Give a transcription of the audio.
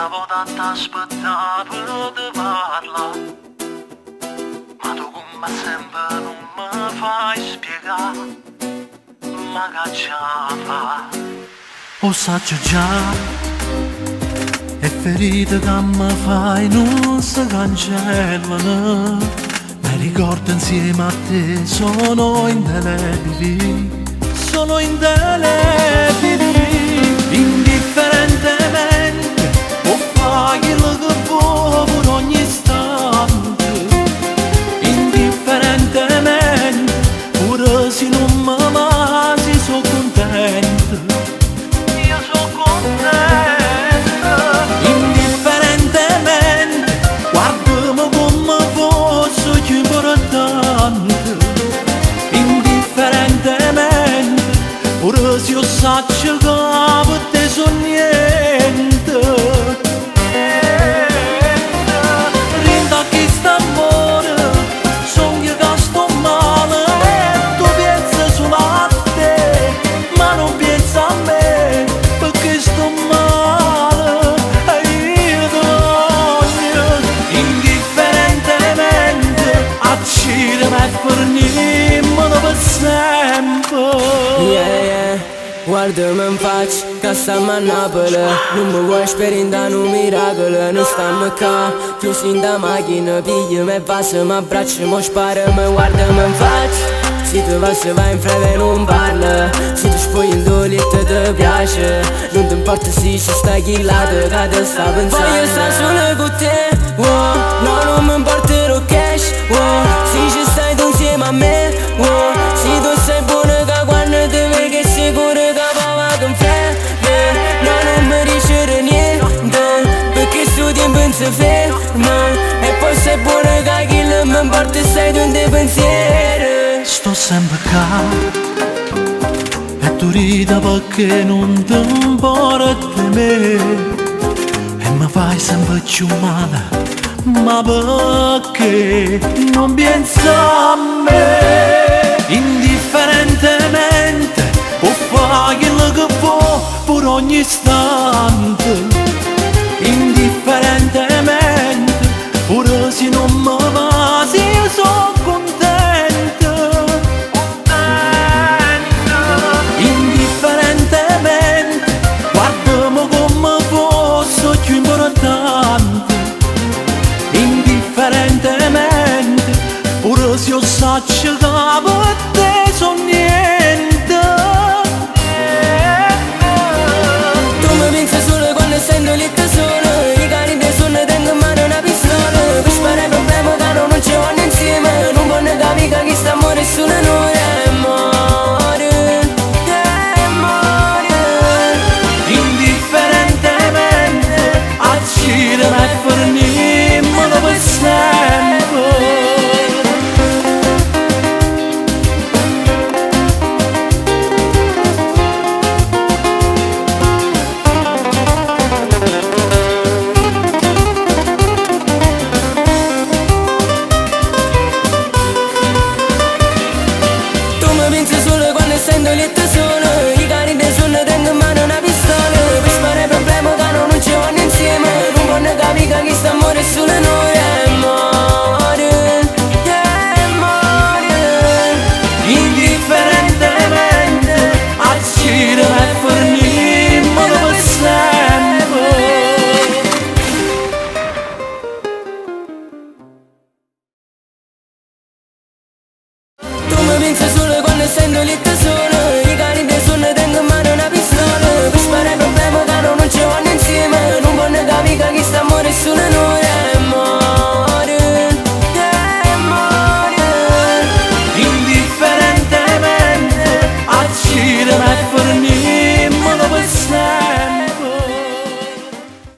volta t'aspettavo di parla, ma tu come sempre non mi fai spiegare, ma che già fa? Lo saggio già, è ferita che mi fai non si cancellano, mi ricordo insieme a te, sono indelebili, sono indelebili. Indifferentemente o fai quello che vuoi per ogni istante, indifferentemente pure se non mi masi sono contento, io sono contento. Indifferentemente guardami come fosse più importante, indifferentemente pure se io saccio che per te sono niente. Rinda chi sta amore, sogno che sto male e tu pensi solo a te, ma non pensi a me perché sto male e io t'odio. Indifferentemente accide e fornimmo per sempre. Guarda-mi in faccia, che stiamo a Napoli, non mi vuoi sperare un miracolo, non stiamo qua, chiusi in da macchina, pigliami e vaso, mi abbraccio, mi sparami, guardami in faccia. Se tu vai se vai in fretta e non parla, se tu spogli in dolitto ti piace, non ti importa se ci stai chi lato che ti sta pensando. Voglio stare solo con te, wow, no non mi importa il cash, wow, se ci stai tu insieme a me, wow, se tu sei buono che quando ti vedi che sicuro che papà con freddo, no non mi dice niente, perché sto tempo non si ferma, e poi sei buono che chi non mi importa sei tu in te pensiero. Sto sempre qua e tu ridi perché non ti importa me e mi fai sempre più male, ma perché non pensi a me? Indifferentemente o fai quello che vuoi per ogni istante, indifferentemente pure se non mi va, se io sono contento. Indifferentemente guardami come fosse più importante, indifferentemente pure se io saccio